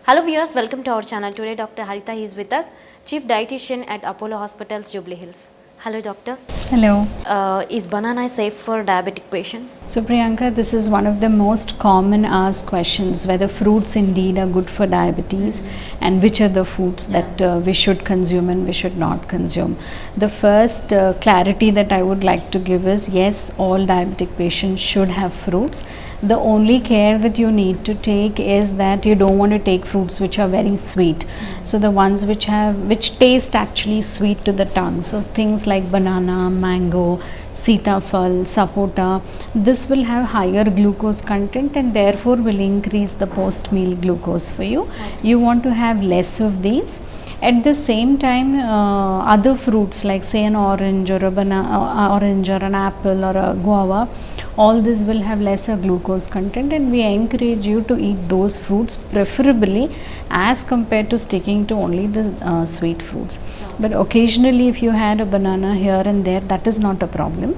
Hello viewers, welcome to our channel. Today Dr. Harita is with us, Chief Dietitian at Apollo Hospitals, Jubilee Hills. Hello doctor. Hello. Is banana safe for diabetic patients? So Priyanka, this is one of the most common asked questions, whether fruits indeed are good for diabetes and which are the foods that we should consume and we should not consume. The first clarity that I would like to give is, yes, all diabetic patients should have fruits. The only care that you need to take is that you don't want to take fruits which are very sweet. So the ones which taste actually sweet to the tongue. So things like banana, mango, sitafal, sapota, this will have higher glucose content and therefore will increase the post meal glucose for you. You want to have less of these. At the same time, other fruits like say an orange or orange or an apple or a guava, all this will have lesser glucose content, and we encourage you to eat those fruits preferably as compared to sticking to only the sweet fruits. But occasionally if you had a banana here and there, that is not a problem.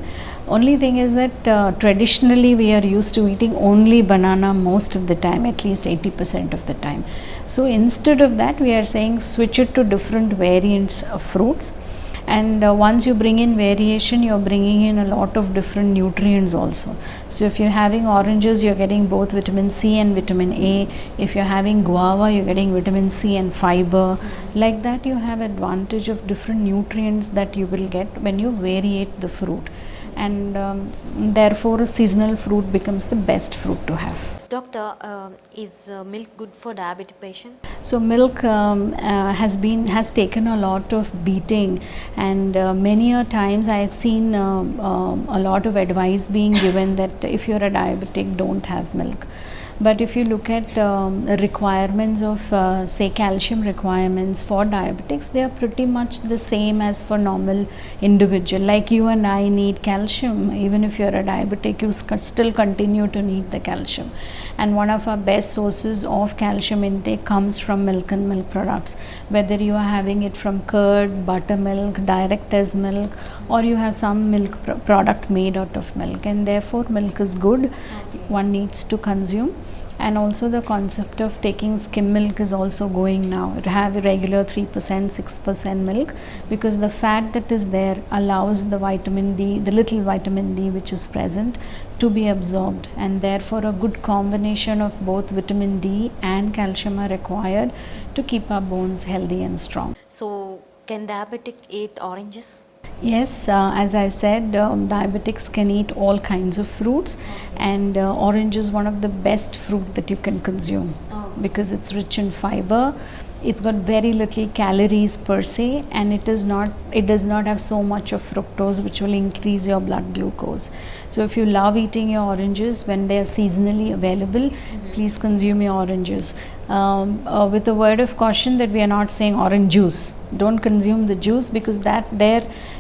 Only thing is that traditionally we are used to eating only banana most of the time, at least 80% of the time. So instead of that, we are saying switch it to different variants of fruits. And once you bring in variation, you are bringing in a lot of different nutrients also. So if you're having oranges, you're getting both vitamin C and vitamin A. If you're having guava, you're getting vitamin C and fiber. Like that, you have advantage of different nutrients that you will get when you variate the fruit. And therefore a seasonal fruit becomes the best fruit to have. Doctor, is milk good for diabetic patients? So milk has taken a lot of beating, and many a times I have seen a lot of advice being given that if you're a diabetic, don't have milk. But if you look at requirements of say calcium requirements for diabetics, they are pretty much the same as for normal individual. Like you and I need calcium, even if you're a diabetic, you still continue to need the calcium. And one of our best sources of calcium intake comes from milk and milk products. Whether you are having it from curd, buttermilk, direct as milk, or you have some milk product made out of milk, and therefore milk is good. One needs to consume. And also the concept of taking skim milk is also going now. To have a regular 3%, 6% milk, because the fat that is there allows the vitamin D, the little vitamin D which is present, to be absorbed, and therefore a good combination of both vitamin D and calcium are required to keep our bones healthy and strong. So can diabetic eat oranges? Yes, as I said, diabetics can eat all kinds of fruits, and orange is one of the best fruit that you can consume because it's rich in fiber. It's got very little calories per se, and it does not have so much of fructose which will increase your blood glucose. So if you love eating your oranges when they are seasonally available, please consume your oranges. With a word of caution that we are not saying orange juice. Don't consume the juice, because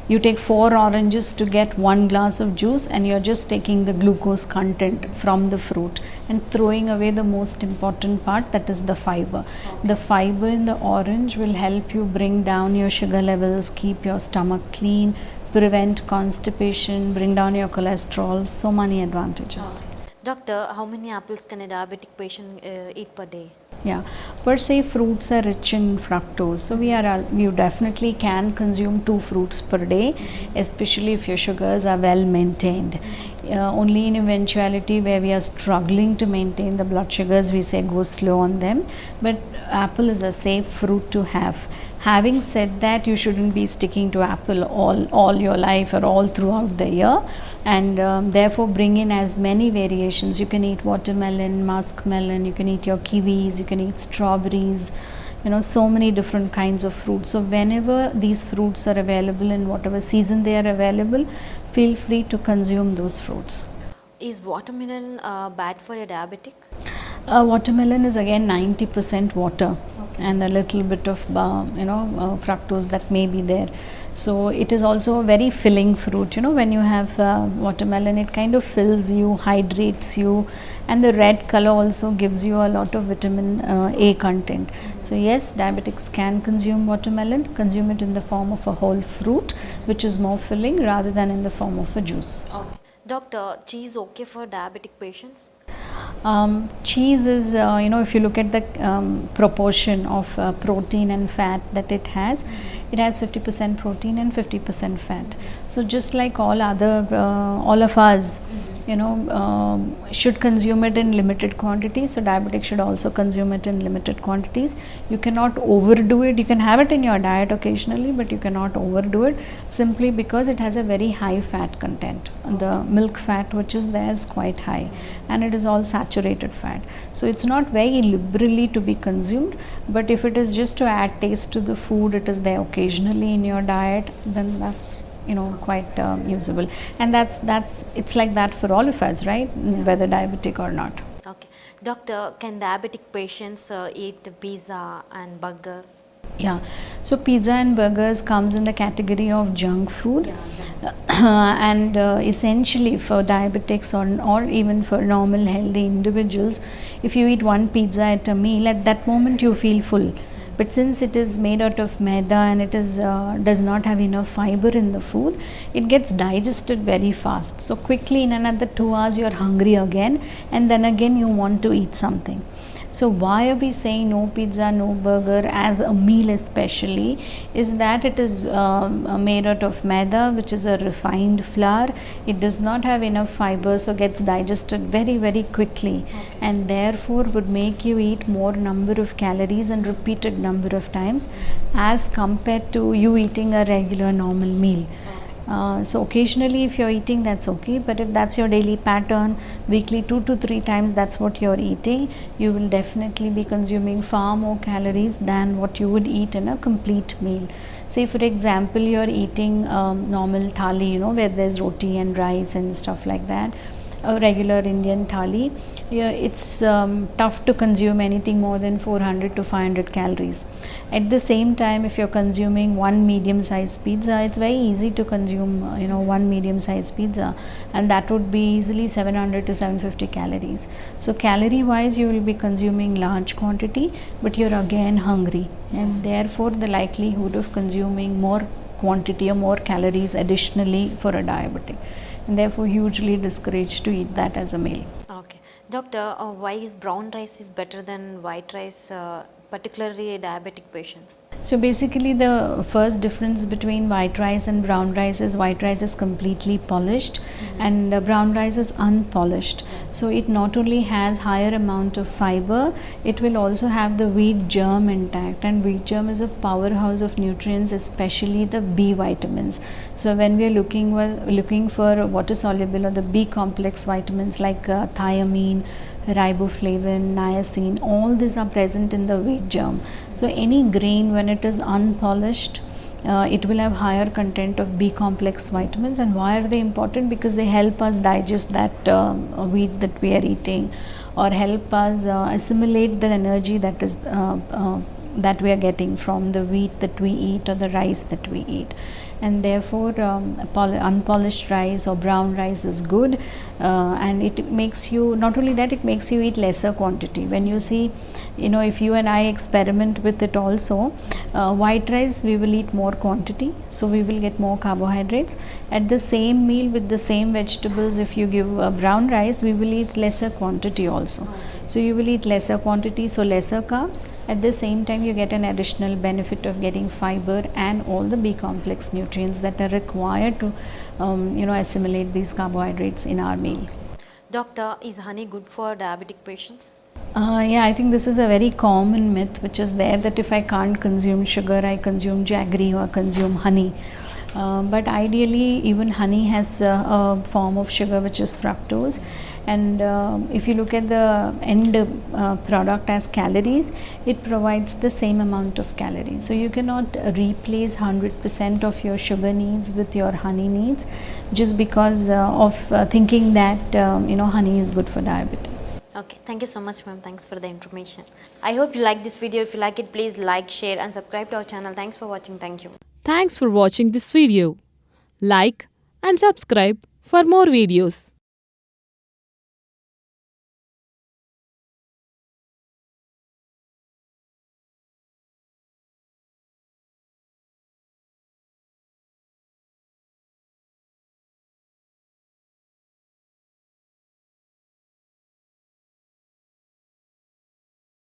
you take 4 oranges to get 1 glass of juice, and you're just taking the glucose content from the fruit and throwing away the most important part, that is the fiber. The fiber in the orange will help you bring down your sugar levels, keep your stomach clean, prevent constipation, bring down your cholesterol, so many advantages. Doctor, how many apples can a diabetic patient eat per day? Yeah, per se fruits are rich in fructose, so you definitely can consume 2 fruits per day, especially if your sugars are well maintained. Only in eventuality where we are struggling to maintain the blood sugars, we say go slow on them, but apple is a safe fruit to have. Having said that, you shouldn't be sticking to apple all your life or all throughout the year, and therefore bring in as many variations. You can eat watermelon, muskmelon, you can eat your kiwis, you can eat strawberries, so many different kinds of fruits. So whenever these fruits are available, in whatever season they are available, feel free to consume those fruits. Is watermelon bad for a diabetic? Watermelon is again 90% water and a little bit of fructose that may be there. So it is also a very filling fruit. When you have watermelon, it kind of fills you, hydrates you, and the red color also gives you a lot of vitamin A content. So yes, diabetics can consume watermelon, consume it in the form of a whole fruit, which is more filling rather than in the form of a juice. Okay. Doctor, cheese okay for diabetic patients? Cheese is, if you look at the proportion of protein and fat that it has 50% protein and 50% fat. So just like all of us, should consume it in limited quantities. So diabetics should also consume it in limited quantities. You cannot overdo it. You can have it in your diet occasionally, but you cannot overdo it, simply because it has a very high fat content. The milk fat which is there is quite high, and it is all saturated fat. So it's not very liberally to be consumed, but if it is just to add taste to the food, it is there occasionally in your diet, then that's quite usable. And that's it's like that for all of us, right? Whether diabetic or not. Okay. Doctor, can diabetic patients eat pizza and burger? Yeah, so pizza and burgers comes in the category of junk food. And essentially for diabetics or even for normal healthy individuals, if you eat one pizza at a meal, at that moment you feel full. But since it is made out of maida and it is does not have enough fiber in the food, it gets digested very fast. So quickly, in another 2 hours, you are hungry again, and then again you want to eat something. So why are we saying no pizza, no burger as a meal especially, is that it is made out of maida, which is a refined flour. It does not have enough fiber, so gets digested very, very quickly, and therefore would make you eat more number of calories and repeated number of times as compared to you eating a regular normal meal. So occasionally if you're eating, that's okay, but if that's your daily pattern, weekly 2 to 3 times that's what you're eating, you will definitely be consuming far more calories than what you would eat in a complete meal. Say for example, you're eating normal thali, where there's roti and rice and stuff like that, a regular Indian thali, it's tough to consume anything more than 400 to 500 calories. At the same time, if you're consuming one medium sized pizza, it's very easy to consume one medium sized pizza, and that would be easily 700 to 750 calories. So calorie wise you will be consuming large quantity, but you're again hungry, and therefore the likelihood of consuming more quantity or more calories additionally for a diabetic, and therefore hugely discouraged to eat that as a meal. Okay. Doctor, why is brown rice is better than white rice, particularly diabetic patients? So basically the first difference between white rice and brown rice is white rice is completely polished, and brown rice is unpolished. So it not only has higher amount of fiber, it will also have the wheat germ intact, and wheat germ is a powerhouse of nutrients, especially the B vitamins. So when we are looking for water soluble or the B complex vitamins like thiamine, riboflavin, niacin, all these are present in the wheat germ. So any grain, when it is unpolished, it will have higher content of B complex vitamins. And why are they important? Because they help us digest that wheat that we are eating, or help us assimilate the energy that is that we are getting from the wheat that we eat or the rice that we eat. And therefore unpolished rice or brown rice is good, and it makes you, not only that, it makes you eat lesser quantity. When you see, if you and I experiment with it also, white rice we will eat more quantity, so we will get more carbohydrates. At the same meal with the same vegetables, if you give brown rice, we will eat lesser quantity also. So you will eat lesser quantity, so lesser carbs. At the same time, you get an additional benefit of getting fiber and all the B complex nutrients that are required to assimilate these carbohydrates in our meal. Doctor, is honey good for diabetic patients? Yeah, I think this is a very common myth which is there, that if I can't consume sugar, I consume jaggery or consume honey. But ideally, even honey has a form of sugar which is fructose, and if you look at the end product as calories, it provides the same amount of calories. So you cannot replace 100% of your sugar needs with your honey needs just because of thinking that honey is good for diabetes. Okay, thank you so much, ma'am. Thanks for the information. I hope you like this video. If you like it, please like, share and subscribe to our channel. Thanks for watching. Thank you. Thanks for watching this video. Like and subscribe for more videos.